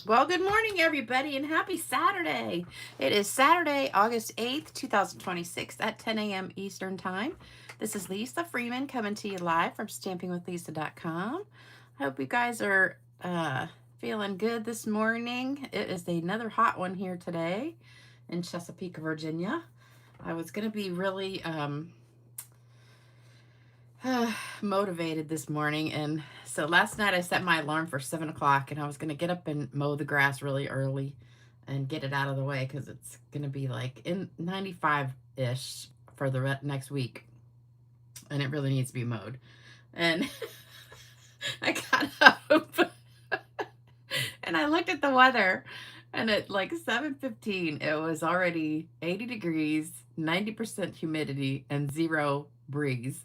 Well, good morning, everybody, and happy Saturday. It is Saturday, August 8th, 2026 at 10 a.m. Eastern Time. This is Lisa Freeman coming to you live from stampingwithlisa.com. I hope you guys are feeling good this morning. It is another hot one here today in Chesapeake, Virginia. I was going to be really motivated this morning, and so last night I set my alarm for 7 o'clock, and I was going to get up and mow the grass really early and get it out of the way because it's going to be like in 95-ish for the next week, and it really needs to be mowed. And I got up and I looked at the weather, and at like 7:15 it was already 80 degrees, 90% humidity, and zero breeze.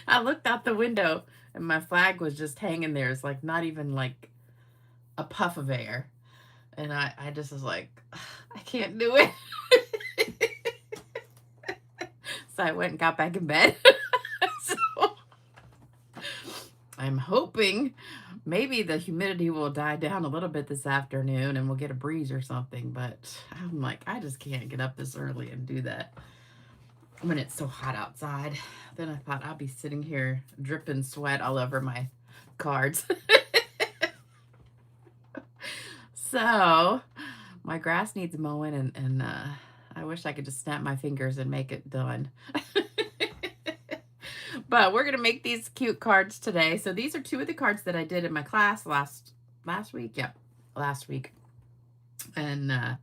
I looked out the window and my flag was just hanging there. It's like not even like a puff of air. And I just was like, I can't do it. So I went and got back in bed. So I'm hoping maybe the humidity will die down a little bit this afternoon and we'll get a breeze or something. But I'm like, I just can't get up this early and do that when it's so hot outside. Then I thought I'll be sitting here dripping sweat all over my cards. So my grass needs mowing, and I wish I could just snap my fingers and make it done. But we're gonna make these cute cards today. So these are two of the cards that I did in my class last week. Yep, last week. And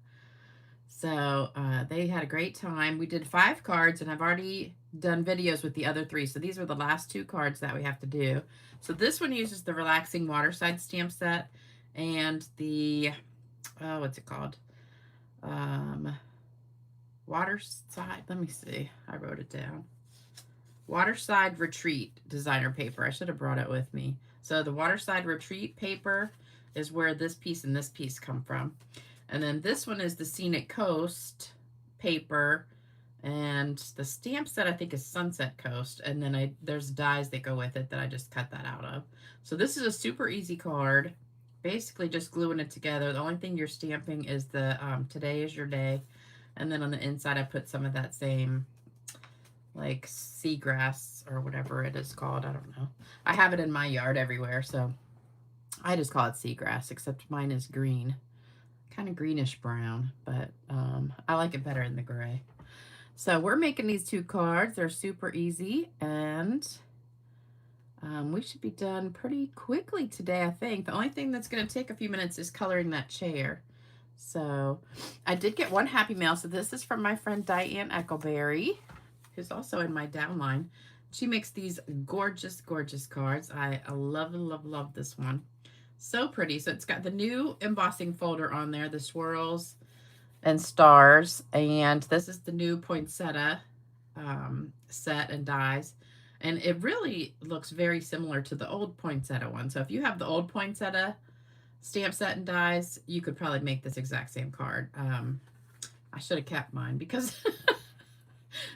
they had a great time. We did 5 cards, and I've already done videos with the other 3. So these were the last 2 cards that we have to do. So this one uses the Relaxing Waterside stamp set and the, what's it called? Waterside, let me see. I wrote it down. Waterside Retreat designer paper. I should have brought it with me. So the Waterside Retreat paper is where this piece and this piece come from. And then this one is the Scenic Coast paper, and the stamp set I think is Sunset Coast, and then there's dies that go with it that I just cut that out of. So this is a super easy card, basically just gluing it together. The only thing you're stamping is the today is your day, and then on the inside I put some of that same like seagrass or whatever it is called. I don't know. I have it in my yard everywhere, so I just call it seagrass, except mine is green. Kind of greenish brown, but I like it better in the gray. So we're making these 2 cards. They're super easy, and we should be done pretty quickly today, I think. The only thing that's going to take a few minutes is coloring that chair. So I did get 1 happy mail. So this is from my friend Diane Eckleberry, who's also in my downline. She makes these gorgeous, gorgeous cards. I love, love, love this one. So pretty. So it's got the new embossing folder on there, the swirls and stars. And this is the new poinsettia set and dies. And it really looks very similar to the old poinsettia one. So if you have the old poinsettia stamp set and dies, you could probably make this exact same card. I should have kept mine because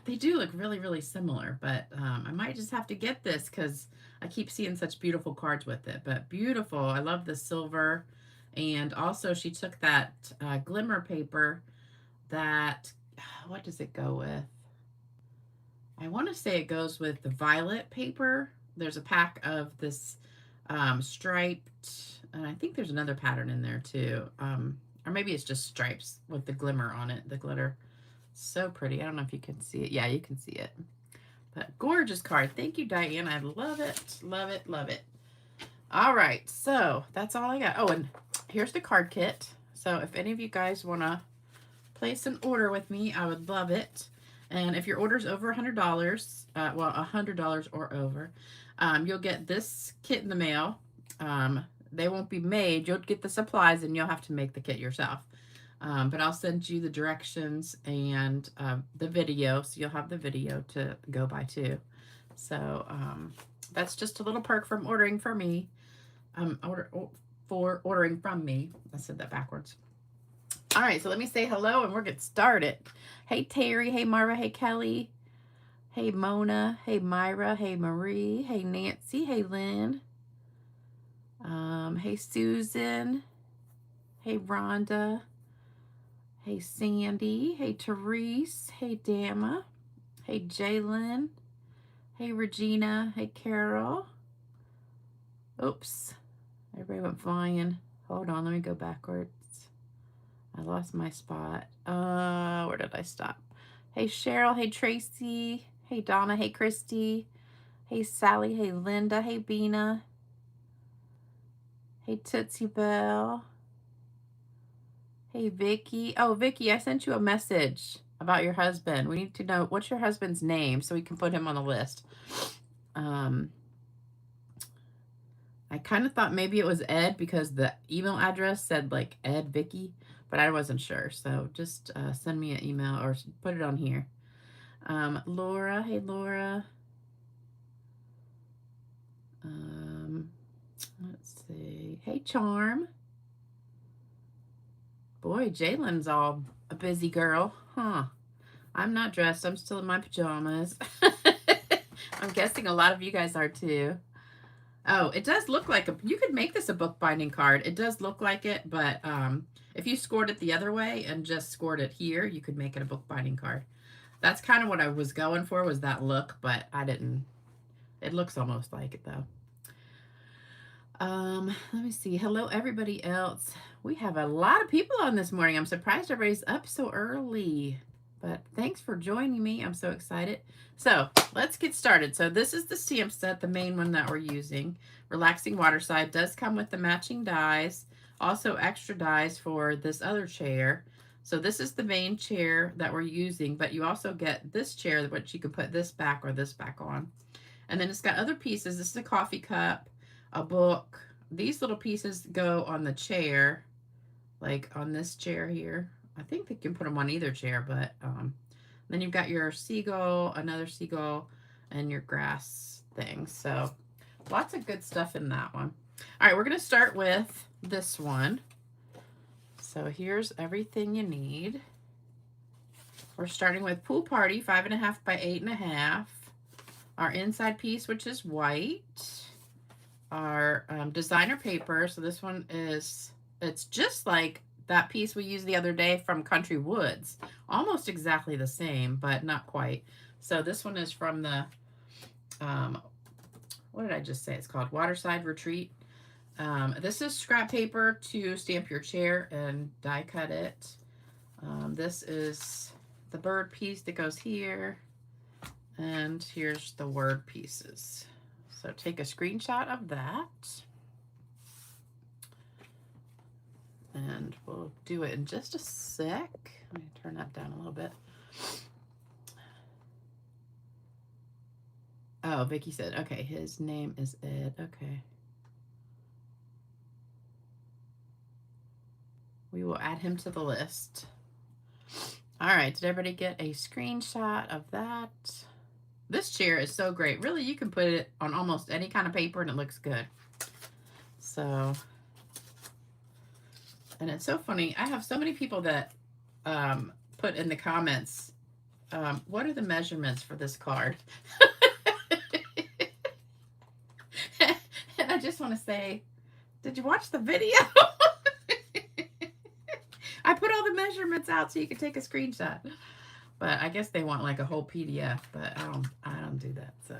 they do look really, really similar. But I might just have to get this because I keep seeing such beautiful cards with it. But beautiful. I love the silver. And also she took that glimmer paper that, what does it go with? I want to say it goes with the violet paper. There's a pack of this striped, and I think there's another pattern in there too. Or maybe it's just stripes with the glimmer on it, the glitter. So pretty. I don't know if you can see it. Yeah, you can see it. But gorgeous card. Thank you, Diane. I love it. Love it. Love it. All right. So that's all I got. Oh, and here's the card kit. So if any of you guys want to place an order with me, I would love it. And if your order's over $100, well, $100 or over, you'll get this kit in the mail. They won't be made. You'll get the supplies and you'll have to make the kit yourself. But I'll send you the directions and the video, so you'll have the video to go by too. So that's just a little perk from ordering from me. Ordering from me. I said that backwards. All right, so let me say hello and we'll get started. Hey Terry, hey Marva, hey Kelly, hey Mona, hey Myra, hey Marie, hey Nancy, hey Lynn. Hey, Susan. Hey, Rhonda. Hey, Sandy. Hey, Therese. Hey, Dama. Hey, Jalen. Hey, Regina. Hey, Carol. Oops. Everybody went flying. Hold on, let me go backwards. I lost my spot. Where did I stop? Hey, Cheryl. Hey, Tracy. Hey, Donna. Hey, Christy. Hey, Sally. Hey, Linda. Hey, Bina. Hey, Tootsie Bell. Hey, Vicky. Oh, Vicky, I sent you a message about your husband. We need to know what's your husband's name so we can put him on the list. I kind of thought maybe it was Ed because the email address said like Ed Vicky, but I wasn't sure. So just send me an email or put it on here. Laura, hey Laura. Let's see. Hey Charm. Boy, Jalen's all a busy girl, huh? I'm not dressed. I'm still in my pajamas. I'm guessing a lot of you guys are too. Oh, it does look like you could make this a bookbinding card. It does look like it, but if you scored it the other way and just scored it here, you could make it a bookbinding card. That's kind of what I was going for, was that look, but I didn't. It looks almost like it though. Let me see. Hello, everybody else. We have a lot of people on this morning. I'm surprised everybody's up so early, but thanks for joining me. I'm so excited. So let's get started. So this is the stamp set, the main one that we're using. Relaxing Waterside does come with the matching dies, also extra dies for this other chair. So this is the main chair that we're using, but you also get this chair, which you can put this back or this back on. And then it's got other pieces. This is a coffee cup, a book. These little pieces go on the chair, like on this chair here. I think they can put them on either chair, but then you've got your seagull, another seagull, and your grass thing. So lots of good stuff in that one. All right, we're going to start with this one. So here's everything you need. We're starting with Pool Party, 5.5 by 8.5. Our inside piece, which is white. Our designer paper. So this one is, it's just like that piece we used the other day from Country Woods. Almost exactly the same, but not quite. So this one is from the, what did I just say? It's called Waterside Retreat. This is scrap paper to stamp your chair and die cut it. This is the bird piece that goes here. And here's the word pieces. So take a screenshot of that. And we'll do it in just a sec. Let me turn that down a little bit. Oh, Vicky said, okay, his name is Ed. Okay. We will add him to the list. All right, did everybody get a screenshot of that? This chair is so great. Really, you can put it on almost any kind of paper and it looks good. So, and it's so funny. I have so many people that put in the comments, what are the measurements for this card? And I just want to say, did you watch the video? I put all the measurements out so you can take a screenshot. But I guess they want like a whole PDF, but I don't do that. So,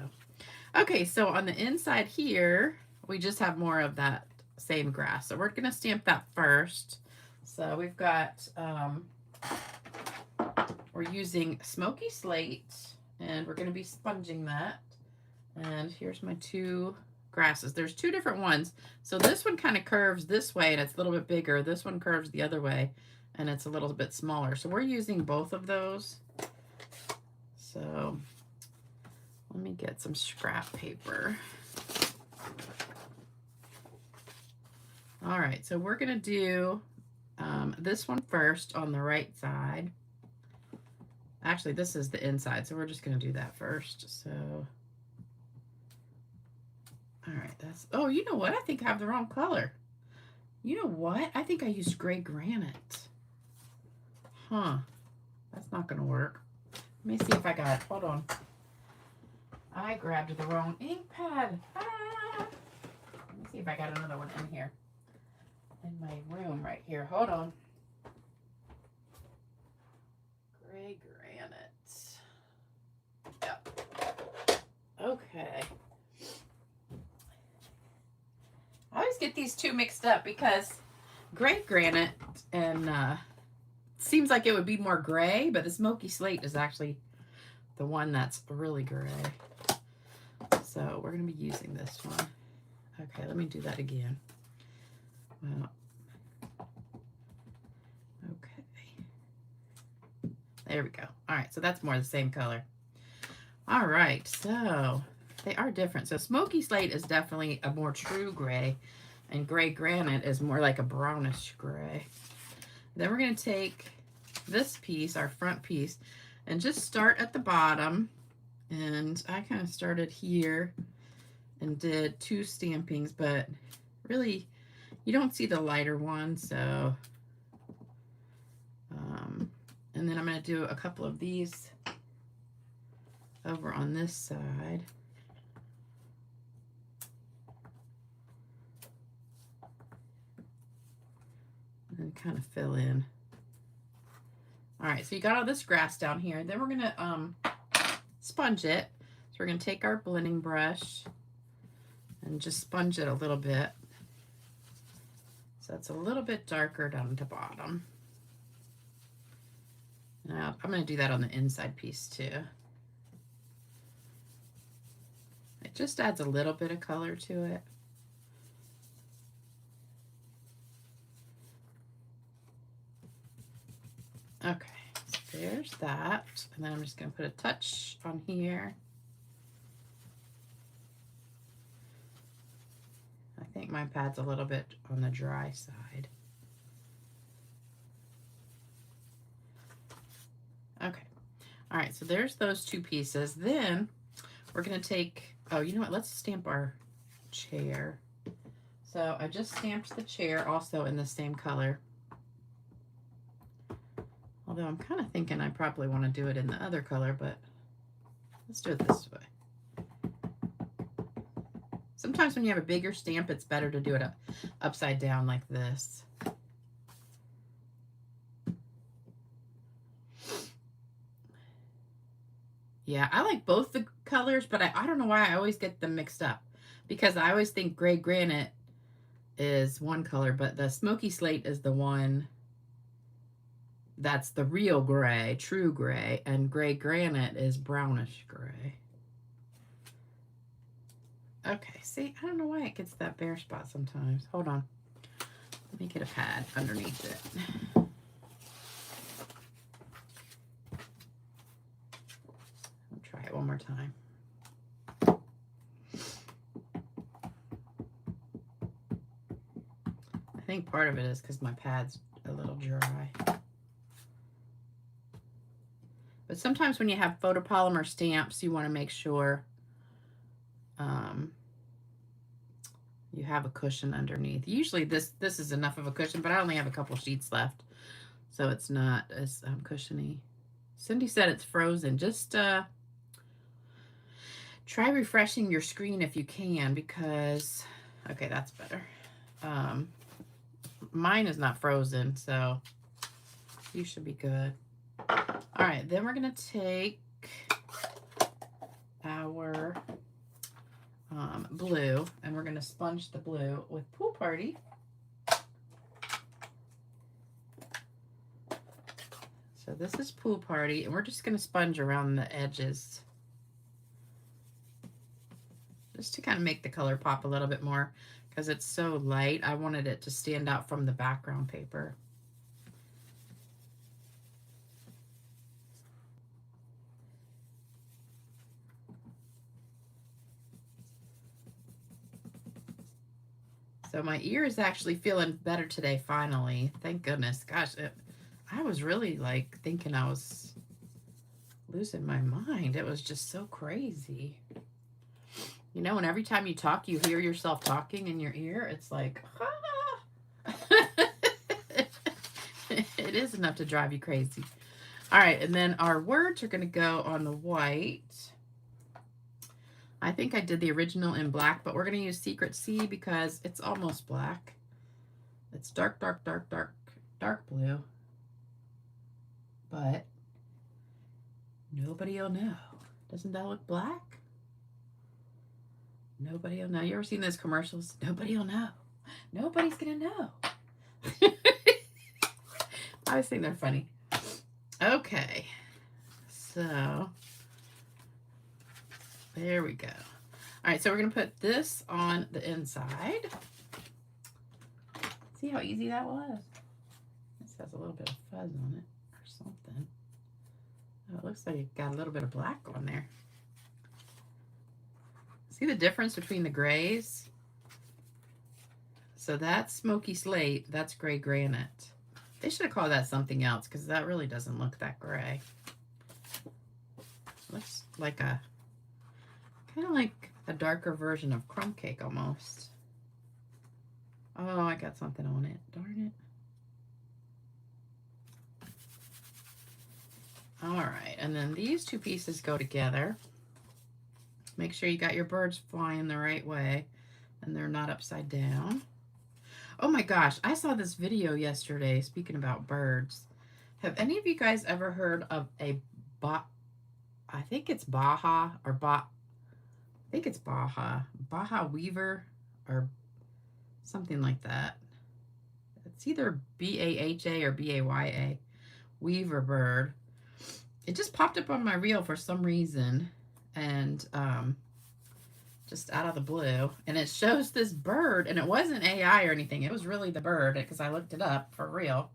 okay, so on the inside here, we just have more of that same grass. So we're going to stamp that first. So we've got, we're using Smoky Slate, and we're going to be sponging that. And here's my two grasses. There's two different ones. So this one kind of curves this way, and it's a little bit bigger. This one curves the other way, and it's a little bit smaller. So we're using both of those. So let me get some scrap paper. All right, so we're gonna do this one first on the right side. Actually, this is the inside, so we're just gonna do that first. So, all right, that's, oh, you know what? I think I have the wrong color. You know what? I think I used gray granite. Huh, that's not gonna work. Let me see if I got it. Hold on. I grabbed the wrong ink pad. Ah! Let me see if I got another one in here. In my room right here. Hold on. Gray granite. Yep. Okay. I always get these two mixed up because gray granite and seems like it would be more gray, but the smoky slate is actually the one that's really gray. So we're going to be using this one. Okay, let me do that again. Well, okay. There we go. All right, so that's more the same color. All right, so they are different. So smoky slate is definitely a more true gray, and gray granite is more like a brownish gray. Then we're going to take this piece, our front piece, and just start at the bottom. And I kind of started here and did 2 stampings, but really you don't see the lighter one, so and then I'm going to do a couple of these over on this side. And then kind of fill in. All right, so you got all this grass down here. Then we're going to sponge it. So we're going to take our blending brush and just sponge it a little bit. So it's a little bit darker down at the bottom. Now I'm going to do that on the inside piece too. It just adds a little bit of color to it. Okay, so there's that. And then I'm just going to put a touch on here. I think my pad's a little bit on the dry side. Okay. All right, so there's those 2 pieces. Then we're going to take, oh, you know what? Let's stamp our chair. So I just stamped the chair also in the same color. Although I'm kind of thinking I probably want to do it in the other color, but let's do it this way. Sometimes when you have a bigger stamp, it's better to do it upside down like this. Yeah, I like both the colors, but I don't know why I always get them mixed up. Because I always think gray granite is one color, but the smoky slate is the one that's the real gray, true gray, and gray granite is brownish gray. Okay, see, I don't know why it gets that bare spot sometimes. Hold on. Let me get a pad underneath it. I'll try it one more time. I think part of it is because my pad's a little dry. But sometimes when you have photopolymer stamps, you want to make sure you have a cushion underneath. Usually this is enough of a cushion, but I only have a couple sheets left, so it's not as cushiony. Cindy said it's frozen. Just try refreshing your screen if you can, because, okay, that's better. Mine is not frozen, so you should be good. All right, then we're going to take our blue, and we're going to sponge the blue with Pool Party. So this is Pool Party, and we're just going to sponge around the edges just to kind of make the color pop a little bit more, because it's so light. I wanted it to stand out from the background paper. So my ear is actually feeling better today, finally. Thank goodness. Gosh, I was really like thinking I was losing my mind. It was just so crazy. You know, and every time you talk, you hear yourself talking in your ear. It's like, ah. It is enough to drive you crazy. All right, and then our words are going to go on the white. I think I did the original in black, but we're going to use Secret C because it's almost black. It's dark, dark, dark, dark, dark blue. But nobody will know. Doesn't that look black? Nobody will know. You ever seen those commercials? Nobody will know. Nobody's going to know. I always think they're funny. Okay. So there we go. All right, so we're going to put this on the inside. See how easy that was? This has a little bit of fuzz on it or something. Oh, it looks like it got a little bit of black on there. See the difference between the grays? So that's smoky slate, that's gray granite. They should have called that something else because that really doesn't look that gray. Looks like a, kind of like a darker version of crumb cake almost. Oh, I got something on it. Darn it. All right, and then these two pieces go together. Make sure you got your birds flying the right way and they're not upside down. Oh my gosh, I saw this video yesterday speaking about birds. Have any of you guys ever heard of a I think it's Baja or I think it's Baja weaver or something like that. It's either B-A-H-A or B-A-Y-A, weaver bird. It just popped up on my reel for some reason, and just out of the blue, and it shows this bird, and it wasn't AI or anything. It was really the bird because I looked it up for real.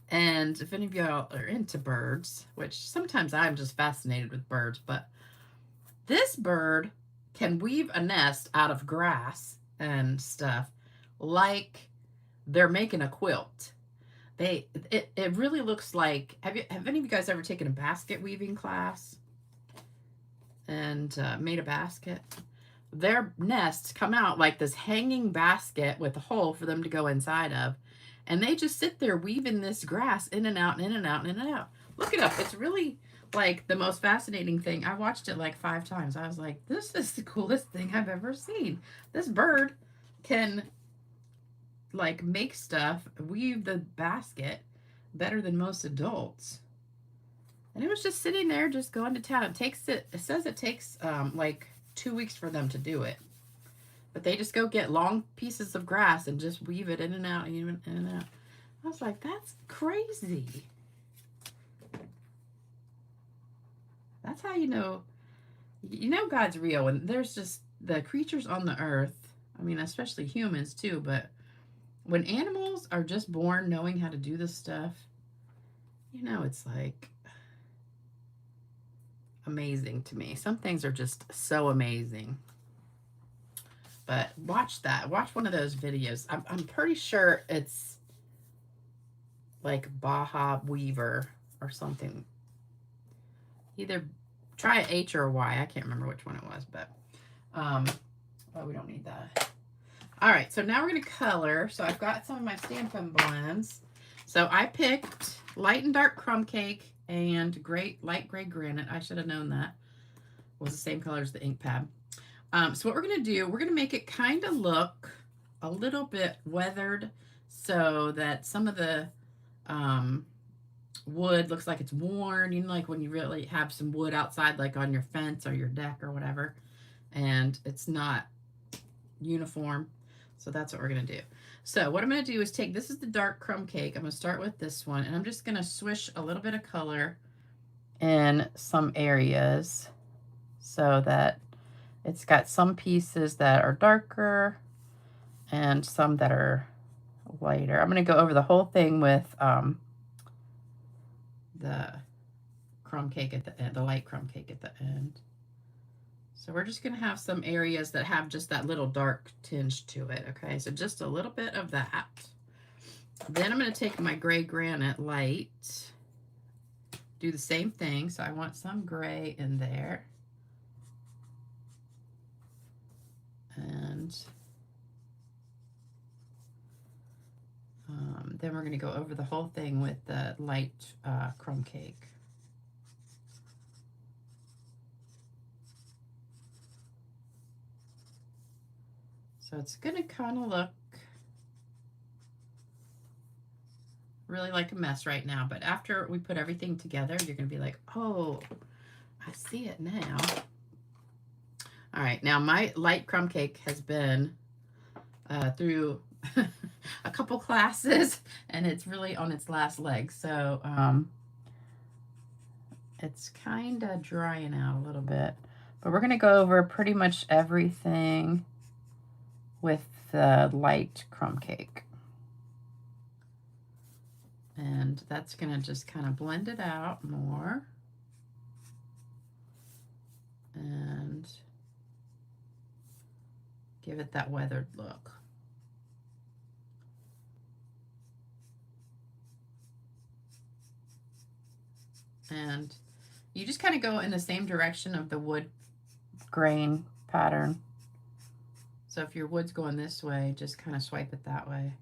And if any of y'all are into birds, which sometimes I'm just fascinated with birds, but this bird can weave a nest out of grass and stuff like they're making a quilt. It really looks like, have any of you guys ever taken a basket weaving class and made a basket? Their nests come out like this hanging basket with a hole for them to go inside of. And they just sit there weaving this grass in and out and in and out and in and out. Look it up. It's really like the most fascinating thing. I watched it like 5 times. I was like, this is the coolest thing I've ever seen. This bird can like make stuff, weave the basket better than most adults. And it was just sitting there just going to town. It says it takes like 2 weeks for them to do it. But they just go get long pieces of grass and just weave it in and out, in and out. I was like, that's crazy. That's how you know God's real. And there's just the creatures on the earth, I mean, especially humans too, but when animals are just born knowing how to do this stuff, you know, it's like amazing to me. Some things are just so amazing. But watch that. Watch one of those videos. I'm pretty sure it's like Baja Weaver or something. Either try a H or a Y. I can't remember which one it was, but we don't need that. All right, so now we're going to color. So I've got some of my Stampin' blends. So I picked light and dark crumb cake and light gray granite. I should have known that was the same color as the ink pad. So what we're going to do, we're going to make it kind of look a little bit weathered so that some of the wood looks like it's worn, you know, like when you really have some wood outside, like on your fence or your deck or whatever, and it's not uniform. So that's what we're going to do. So what I'm going to do is take, this is the dark crumb cake. I'm going to start with this one, and I'm just going to swish a little bit of color in some areas so that it's got some pieces that are darker and some that are lighter. I'm going to go over the whole thing with the crumb cake at the end, the light crumb cake at the end. So we're just going to have some areas that have just that little dark tinge to it, okay? So just a little bit of that. Then I'm going to take my gray granite light, do the same thing. So I want some gray in there. And then we're going to go over the whole thing with the light crumb cake. So it's going to kind of look really like a mess right now, but after we put everything together, you're going to be like, oh, I see it now. All right, now my light crumb cake has been through a couple classes, and it's really on its last leg, so it's kind of drying out a little bit. But we're going to go over pretty much everything with the light crumb cake. And that's going to just kind of blend it out more. And give it that weathered look. And you just kind of go in the same direction of the wood grain pattern. So if your wood's going this way, just kind of swipe it that way.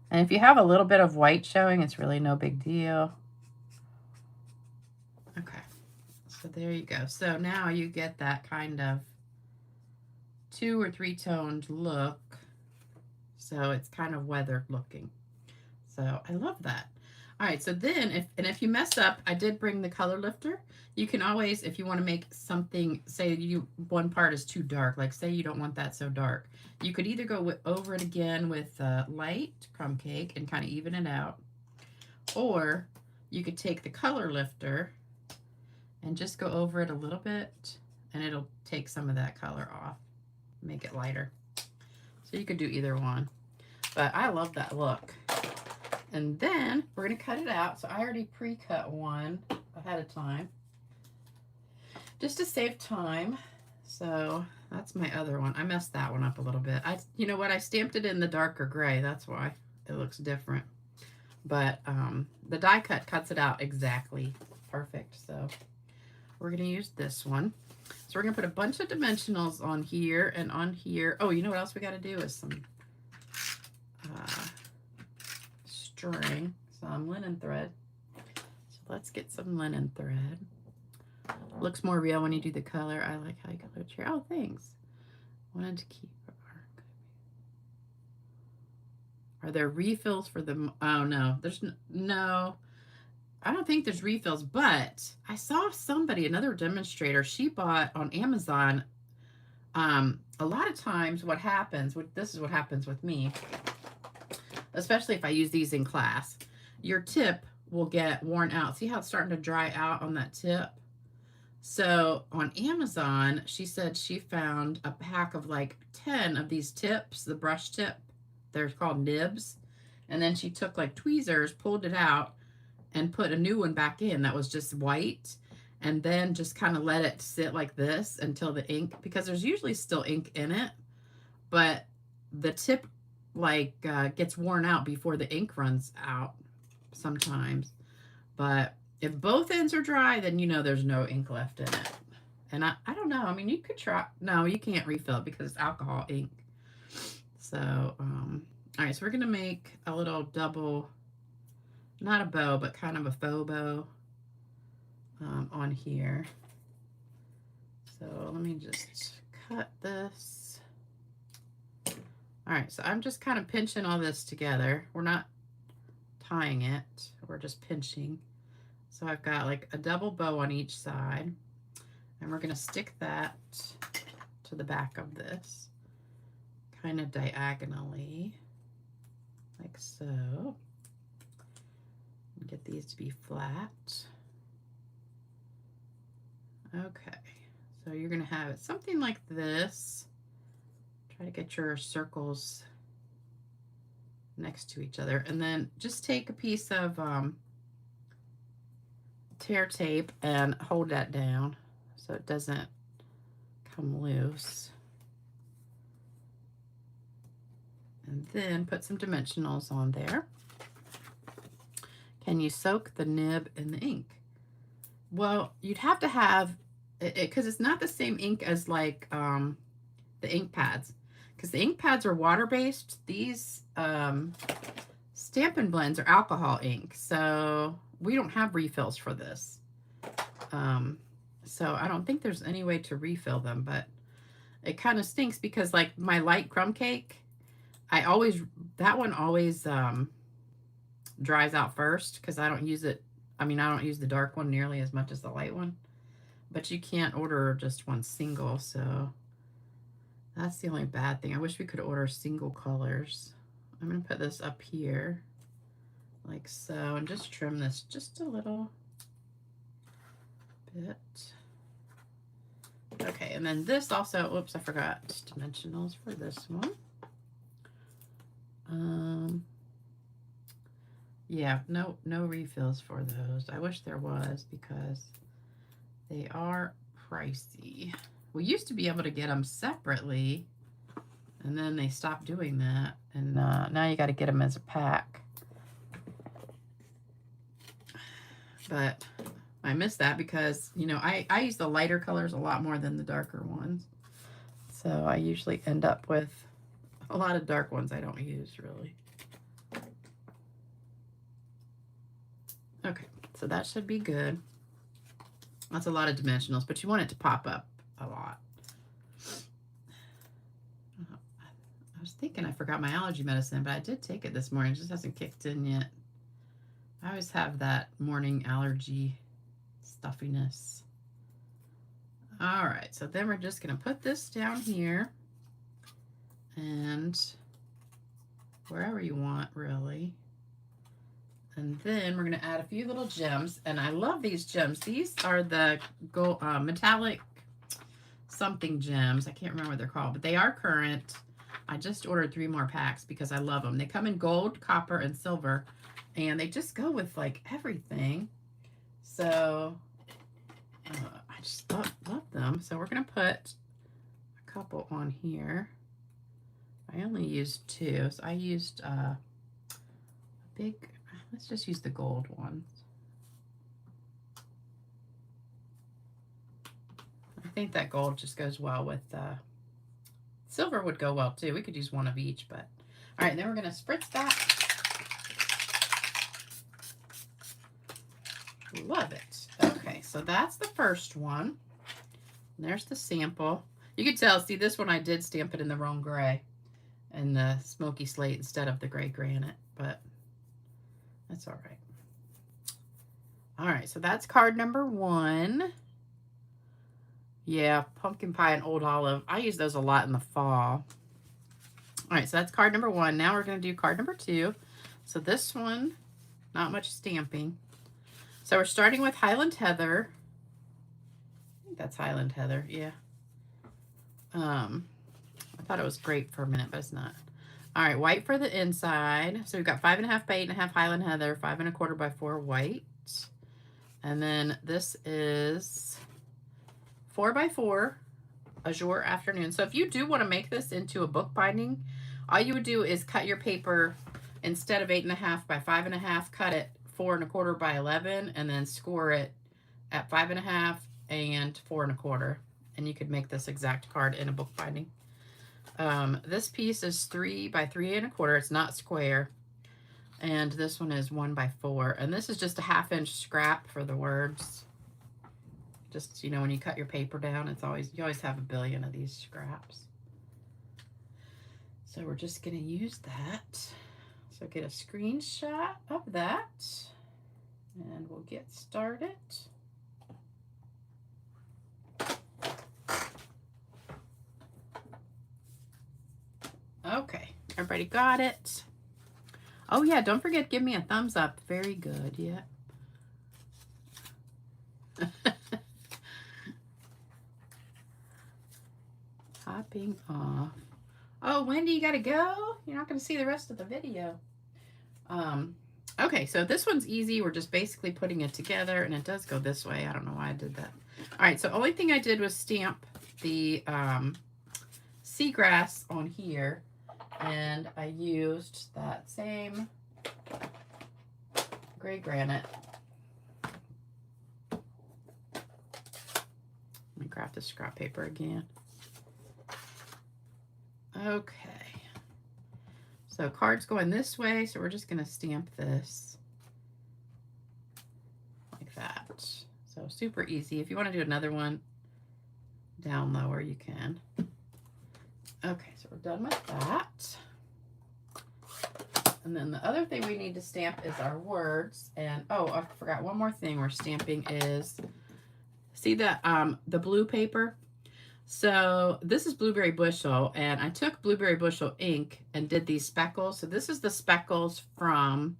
And if you have a little bit of white showing, it's really no big deal. Okay, so there you go. So now you get that kind of 2 or 3 toned look. So it's kind of weathered looking. So I love that. All right, so then if you mess up, I did bring the color lifter. You can always, if you want to make something, say one part is too dark, like say you don't want that so dark, you could either go over it again with light crumb cake and kind of even it out, or you could take the color lifter and just go over it a little bit, and it'll take some of that color off, make it lighter. So you could do either one, but I love that look. And then we're going to cut it out. So I already pre-cut one ahead of time just to save time. So that's my other one. I messed that one up a little bit. You know what? I stamped it in the darker gray. That's why it looks different. But the die cut cuts it out exactly perfect. So we're going to use this one. So we're going to put a bunch of dimensionals on here and on here. Oh, you know what else we got to do is some string, some linen thread. So let's get some linen thread. Looks more real when you do the color. I like how you colored your. Oh, thanks. Wanted to keep. Are there refills for the? Oh no, there's no. I don't think there's refills, but I saw somebody, another demonstrator, she bought on Amazon. A lot of times, what happens? This is what happens with me. Especially if I use these in class, your tip will get worn out. See how it's starting to dry out on that tip? So on Amazon, she said she found a pack of like 10 of these tips, the brush tip. They're called nibs. And then she took like tweezers, pulled it out, and put a new one back in that was just white. And then just kind of let it sit like this until the ink, because there's usually still ink in it, but the tip like gets worn out before the ink runs out sometimes. But if both ends are dry, then you know there's no ink left in it. And I don't know, I mean, you could try. No, you can't refill it because it's alcohol ink. So all right, so we're gonna make a little double, not a bow, but kind of a faux bow on here. So let me just cut this. All right, so I'm just kind of pinching all this together. We're not tying it, we're just pinching. So I've got like a double bow on each side, and we're gonna stick that to the back of this, kind of diagonally, like so. Get these to be flat. Okay, so you're gonna have it something like this. Try to get your circles next to each other, and then just take a piece of tear tape and hold that down so it doesn't come loose. And then put some dimensionals on there. Can you soak the nib in the ink? Well, you'd have to have it because it's not the same ink as like the ink pads. Because the ink pads are water-based. These Stampin' Blends are alcohol ink. So we don't have refills for this. So I don't think there's any way to refill them. But it kind of stinks because like my light crumb cake, that one always dries out first because I don't use it. I mean, I don't use the dark one nearly as much as the light one, but you can't order just one single, so that's the only bad thing. I wish we could order single colors. I'm going to put this up here like so and just trim this just a little bit. Okay, and then this also, oops, I forgot dimensionals for this one. Yeah, no refills for those. I wish there was because they are pricey. We used to be able to get them separately, and then they stopped doing that, and now you got to get them as a pack. But I miss that because, you know, I use the lighter colors a lot more than the darker ones. So I usually end up with a lot of dark ones I don't use, really. Okay, so that should be good. That's a lot of dimensionals, but you want it to pop up a lot. I was thinking I forgot my allergy medicine, but I did take it this morning. It just hasn't kicked in yet. I always have that morning allergy stuffiness. All right, so then we're just going to put this down here and wherever you want, really. And then we're going to add a few little gems, and I love these gems. These are the gold, metallic something gems. I can't remember what they're called, but they are current. I just ordered 3 more packs because I love them. They come in gold, copper, and silver, and they just go with like everything. So I just love them. So we're going to put a couple on here. I only used 2, so I used a big, let's just use the gold ones. I think that gold just goes well with silver would go well too. We could use 1 of each, but all right, then we're going to spritz that. Love it. Okay, so that's the first one. There's the sample. You can tell, see this one I did stamp it in the wrong gray and the smoky slate instead of the gray granite, but that's all right. All right, so that's card number 1. Yeah, pumpkin pie and old olive. I use those a lot in the fall. All right, so that's card number 1. Now we're going to do card number 2. So this one, not much stamping. So we're starting with Highland Heather. I think that's Highland Heather, yeah. I thought it was grape for a minute, but it's not. All right, white for the inside. So we've got 5.5 by 8.5 Highland Heather, 5.25 by 4 white. And then this is 4 by 4 Azure Afternoon. So if you do want to make this into a book binding, all you would do is cut your paper instead of 8.5 by 5.5, cut it 4.25 by 11, and then score it at 5.5 and 4.25. And you could make this exact card in a book binding. This piece is 3 by 3.25. It's not square. And this one is 1 by 4. And this is just a 1/2 inch scrap for the words. Just, you know, when you cut your paper down, it's always, you always have a billion of these scraps. So we're just going to use that. So get a screenshot of that. And we'll get started. Okay, everybody got it? Oh yeah, don't forget, give me a thumbs up. Very good, yeah. Popping off. Oh, Wendy, you gotta go? You're not gonna see the rest of the video. Okay, so this one's easy. We're just basically putting it together, and it does go this way. I don't know why I did that. All right, so only thing I did was stamp the seagrass on here, and I used that same gray granite. Let me grab the scrap paper again. Okay. So card's going this way, so we're just going to stamp this like that. So super easy. If you want to do another one down lower, you can. Okay, so we're done with that. And then the other thing we need to stamp is our words. And oh, I forgot one more thing we're stamping is, see that the blue paper? So this is Blueberry Bushel, and I took Blueberry Bushel ink and did these speckles. So this is the speckles from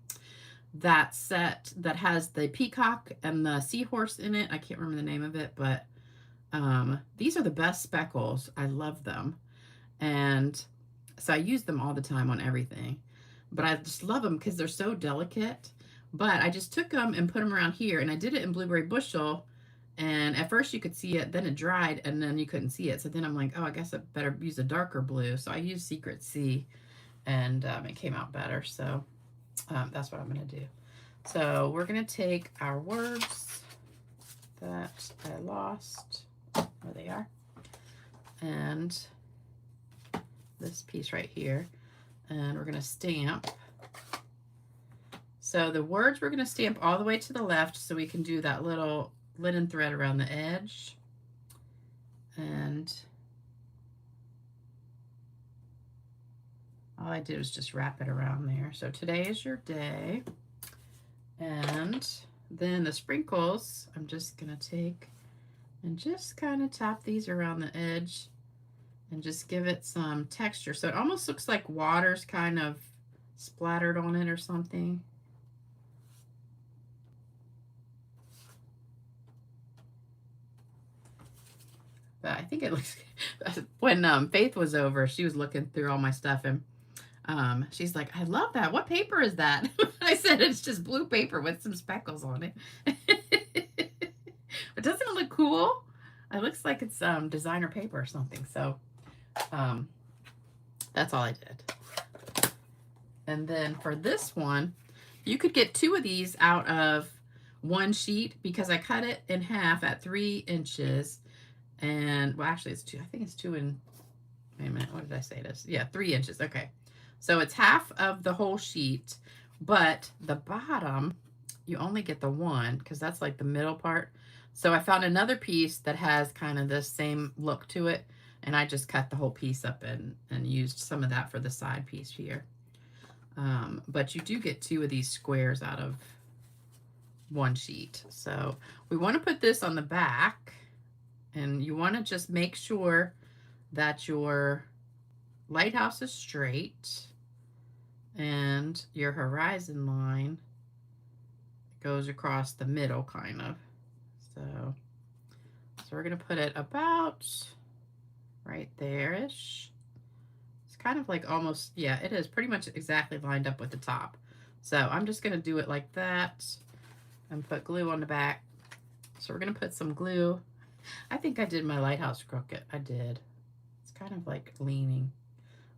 that set that has the peacock and the seahorse in it. I can't remember the name of it, but these are the best speckles. I love them. And so I use them all the time on everything. But I just love them because they're so delicate. But I just took them and put them around here, and I did it in Blueberry Bushel. And at first you could see it, then it dried, and then you couldn't see it. So then I'm like, oh, I guess I better use a darker blue. So I used Secret Sea, and it came out better. So that's what I'm going to do. So we're going to take our words that I lost. There they are. And this piece right here. And we're going to stamp. So the words we're going to stamp all the way to the left so we can do that little linen thread around the edge. And all I did was just wrap it around there. So today is your day. And then the sprinkles, I'm just going to take and just kind of tap these around the edge and just give it some texture. So it almost looks like water's kind of splattered on it or something. But I think it looks, when Faith was over, she was looking through all my stuff, and she's like, I love that. What paper is that? I said, it's just blue paper with some speckles on it. But doesn't it look cool? It looks like it's designer paper or something. So that's all I did. And then for this one, you could get 2 of these out of one sheet because I cut it in half at 3 inches. And well, actually it's 2. I think it's 2 and, wait a minute, what did I say it is? Yeah, 3 inches. Okay. So it's half of the whole sheet, but the bottom, you only get the one because that's like the middle part. So I found another piece that has kind of the same look to it, and I just cut the whole piece up and used some of that for the side piece here. But you do get 2 of these squares out of one sheet. So we want to put this on the back, and you want to just make sure that your lighthouse is straight and your horizon line goes across the middle kind of. So we're going to put it about right there-ish. It's kind of like almost, yeah, it is pretty much exactly lined up with the top. So I'm just going to do it like that and put glue on the back. So we're going to put some glue. I think I did my lighthouse crooked. I did. It's kind of like leaning.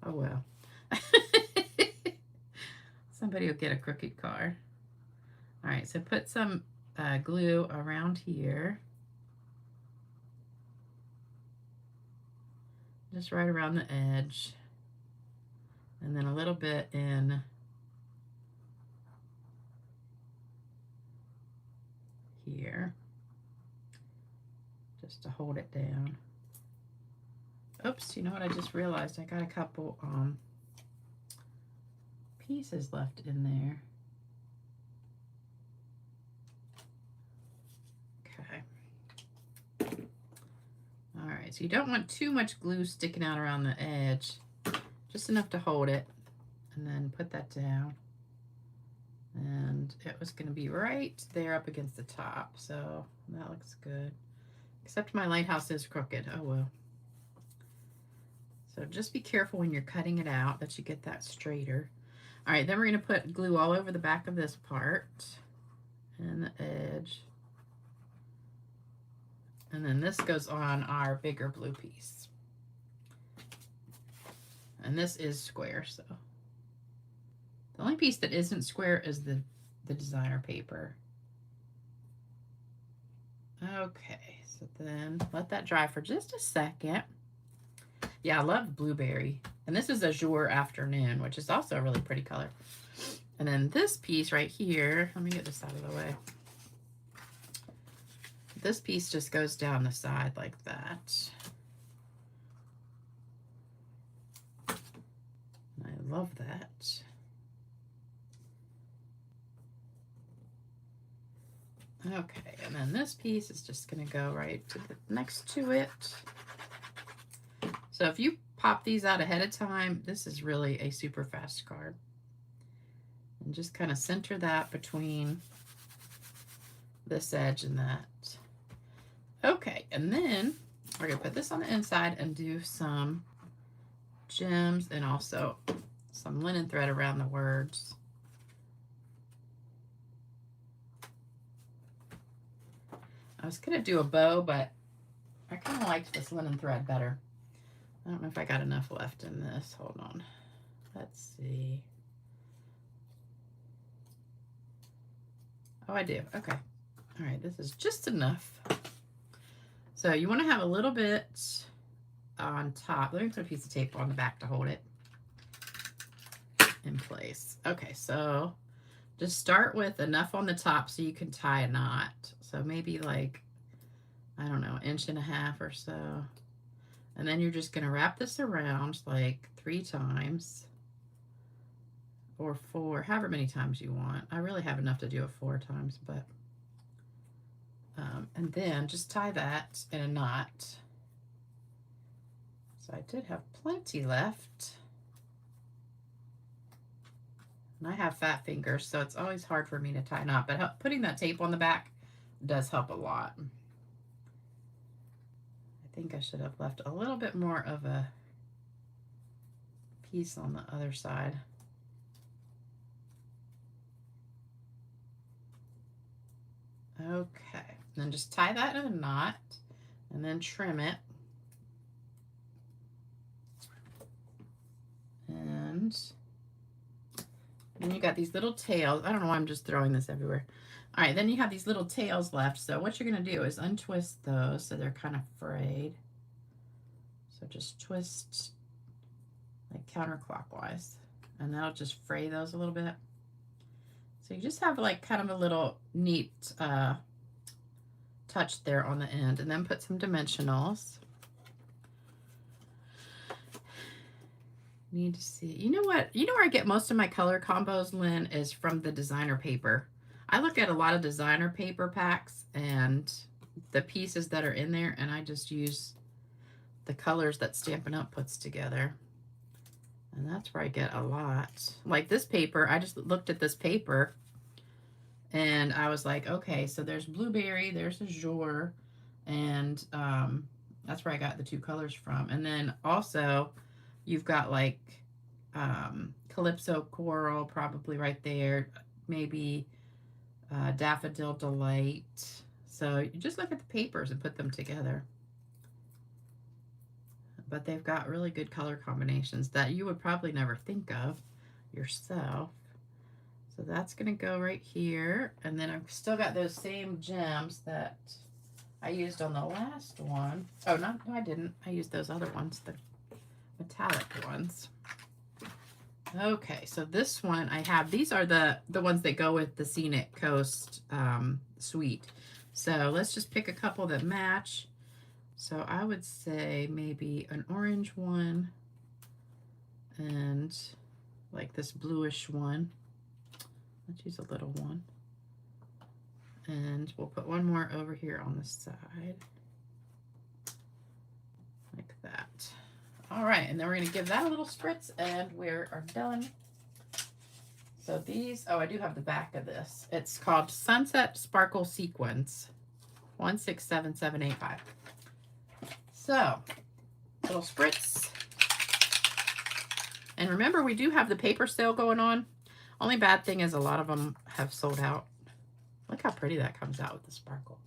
Oh, well. Somebody will get a crooked card. All right, so put some glue around here. Just right around the edge. And then a little bit in here. Just to hold it down. Oops, you know what I just realized? I got a couple pieces left in there. Okay. All right, so you don't want too much glue sticking out around the edge. Just enough to hold it. And then put that down. And it was going to be right there up against the top. So that looks good. Except my lighthouse is crooked. Oh, well. So just be careful when you're cutting it out that you get that straighter. All right, then we're going to put glue all over the back of this part and the edge. And then this goes on our bigger blue piece. And this is square, so. The only piece that isn't square is the designer paper. Okay, so then let that dry for just a second. Yeah, I love blueberry. And this is Azure Afternoon, which is also a really pretty color. And then this piece right here, let me get this out of the way. This piece just goes down the side like that. I love that. Okay, and then this piece is just going to go right to the next to it. So if you pop these out ahead of time, this is really a super fast card. And just kind of center that between this edge and that. Okay, and then we're going to put this on the inside and do some gems and also some linen thread around the words. I was going to do a bow, but I kind of liked this linen thread better. I don't know if I got enough left in this. Hold on. Let's see. Oh, I do. Okay. All right, this is just enough. So you want to have a little bit on top. Let me put a piece of tape on the back to hold it in place. Okay, so just start with enough on the top so you can tie a knot. So maybe like, I don't know, 1.5 inches or so. And then you're just going to wrap this around like 3 times or 4, however many times you want. I really have enough to do it 4 times, but and then just tie that in a knot. So I did have plenty left. And I have fat fingers, so it's always hard for me to tie a knot, but putting that tape on the back does help a lot. I think I should have left a little bit more of a piece on the other side. Okay, and then just tie that in a knot and then trim it. And then you got these little tails. I don't know why I'm just throwing this everywhere. All right, then you have these little tails left. So what you're going to do is untwist those so they're kind of frayed. So just twist like counterclockwise, and that'll just fray those a little bit. So you just have like kind of a little neat touch there on the end, and then put some dimensionals. Need to see. You know what? You know where I get most of my color combos, Lynn, is from the designer paper. I look at a lot of designer paper packs and the pieces that are in there, and I just use the colors that Stampin' Up puts together. And that's where I get a lot. Like this paper, I just looked at this paper and I was like, okay, so there's blueberry, there's azure, and that's where I got the 2 colors from. And then also you've got like Calypso Coral probably right there, maybe Daffodil Delight. So you just look at the papers and put them together. But they've got really good color combinations that you would probably never think of yourself. So that's going to go right here. And then I've still got those same gems that I used on the last one. Oh, no, I didn't. I used those other ones, the metallic ones. Okay, so this one I have, these are the ones that go with the Scenic Coast Suite. So let's just pick a couple that match. So I would say maybe an orange one and like this bluish one. Let's use a little one. And we'll put one more over here on the side. Like that. All right, and then we're going to give that a little spritz and we are done. So these, oh, I do have the back of this. It's called Sunset Sparkle Sequins 167785. So, little spritz. And remember, we do have the paper sale going on. Only bad thing is a lot of them have sold out. Look how pretty that comes out with the sparkles.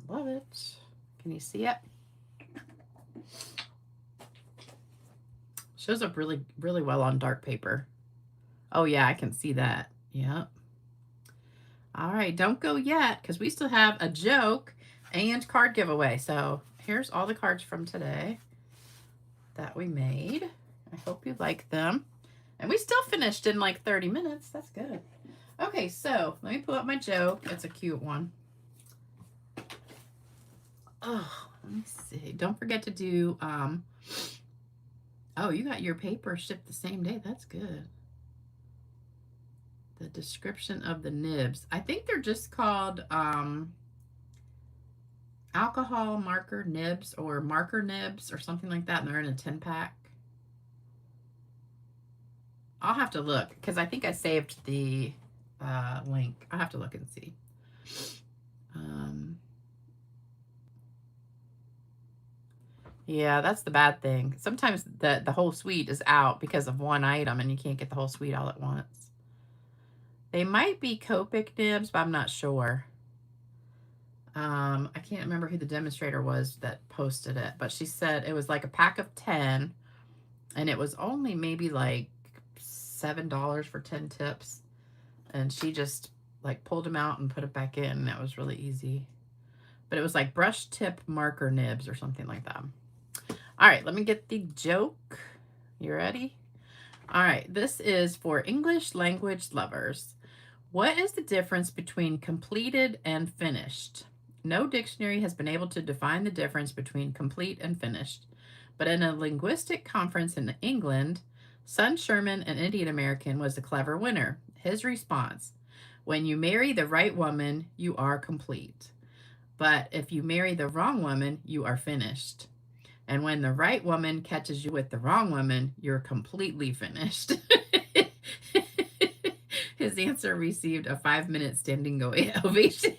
Love it. Can you see it? Shows up really, really well on dark paper. Oh yeah, I can see that. Yep. All right, don't go yet because we still have a joke and card giveaway. So here's all the cards from today that we made. I hope you like them. And we still finished in like 30 minutes. That's good. Okay, so let me pull up my joke. It's a cute one. Oh, let me see. Don't forget to do, oh, Oh, you got your paper shipped the same day. That's good. The description of the nibs. I think they're just called alcohol marker nibs or marker nibs or something like that. And they're in a 10-pack. I'll have to look because I think I saved the link. I'll have to look and see. Yeah, that's the bad thing. Sometimes the whole suite is out because of one item and you can't get the whole suite all at once. They might be Copic nibs, but I'm not sure. I can't remember who the demonstrator was that posted it, but she said it was like a pack of 10 and it was only maybe like $7 for 10 tips. And she just like pulled them out and put it back in. And that was really easy. But it was like brush tip marker nibs or something like that. All right, let me get the joke. You ready? All right, this is for English language lovers. What is the difference between completed and finished? No dictionary has been able to define the difference between complete and finished. But in a linguistic conference in England, Son Sherman, an Indian American, was the clever winner. His response: when you marry the right woman, you are complete. But if you marry the wrong woman, you are finished. And when the right woman catches you with the wrong woman, you're completely finished. His answer received a 5-minute standing ovation.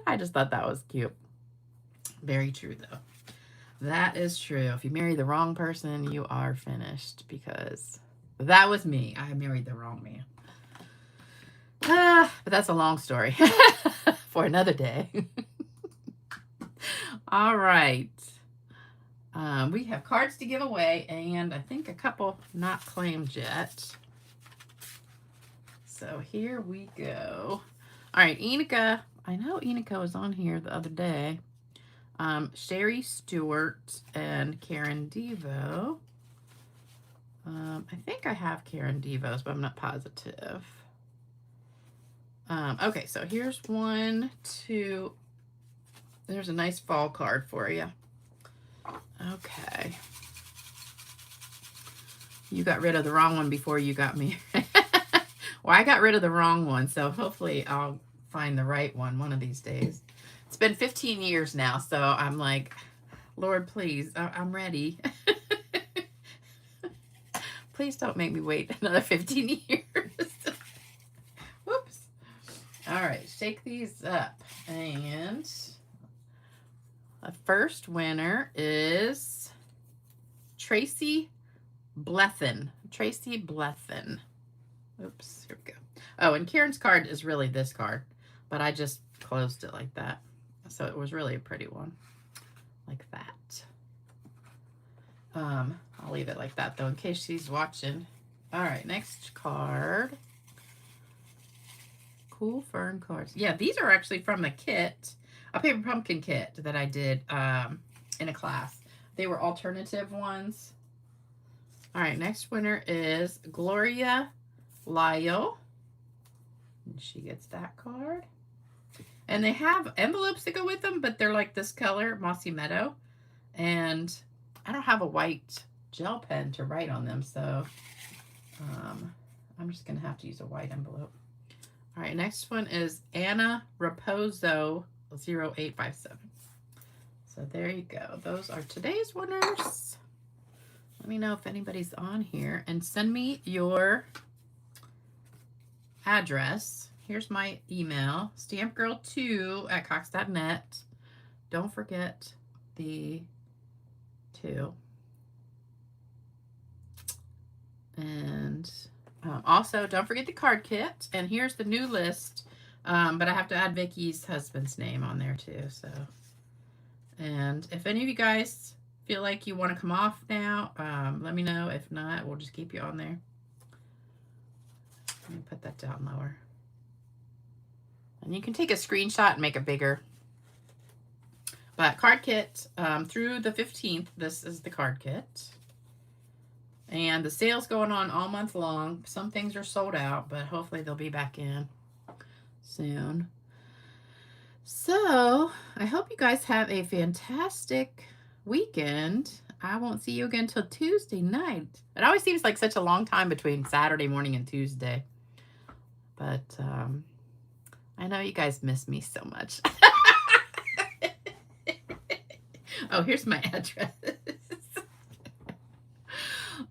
I just thought that was cute. Very true, though. That is true. If you marry the wrong person, you are finished, because that was me. I married the wrong man. But that's a long story for another day. All right. We have cards to give away, and I think a couple not claimed yet. So here we go. All right, Enica. I know Enica was on here the other day. Sherry Stewart and Karen Devo. I think I have Karen Devo's, but I'm not positive. Okay, so here's 1, 2. There's a nice fall card for you. Okay. You got rid of the wrong one before you got me. Well, I got rid of the wrong one, so hopefully I'll find the right one of these days. It's been 15 years now, so I'm like, Lord, please, I'm ready. Please don't make me wait another 15 years. Whoops. All right, shake these up. And the first winner is Tracy Blethen. Tracy Blethen. Oops, here we go. Oh, and Karen's card is really this card, but I just closed it like that. So it was really a pretty one, like that. I'll leave it like that, though, in case she's watching. All right, next card. Cool Fern cards. Yeah, these are actually from a kit, a paper pumpkin kit that I did in a class. They were alternative ones. All right, next winner is Gloria Lyle. And she gets that card. And they have envelopes that go with them, but they're like this color, Mossy Meadow. And I don't have a white gel pen to write on them, so I'm just going to have to use a white envelope. All right, next one is Anna Raposo 0857. So there you go. Those are today's winners. Let me know if anybody's on here, and send me your address. Here's my email, stampgirl2@cox.net. Don't forget the 2. And also, don't forget the card kit. And here's the new list. But I have to add Vicky's husband's name on there too. So, and if any of you guys feel like you want to come off now, let me know. If not, we'll just keep you on there. Let me put that down lower. And you can take a screenshot and make it bigger. But card kit, through the 15th, this is the card kit. And the sale's going on all month long. Some things are sold out, but hopefully they'll be back in soon. So I hope you guys have a fantastic weekend. I won't see you again until Tuesday night. It always seems like such a long time between Saturday morning and Tuesday. But I know you guys miss me so much. Oh, here's my address.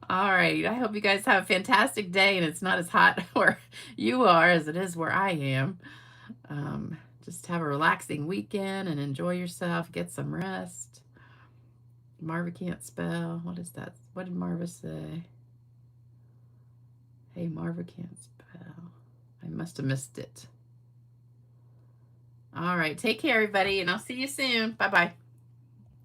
All right. I hope you guys have a fantastic day and it's not as hot where you are as it is where I am. Just have a relaxing weekend and enjoy yourself. Get some rest. Marva can't spell. What is that? What did Marva say? Hey, Marva can't spell. I must have missed it. All right. Take care, everybody, and I'll see you soon. Bye-bye.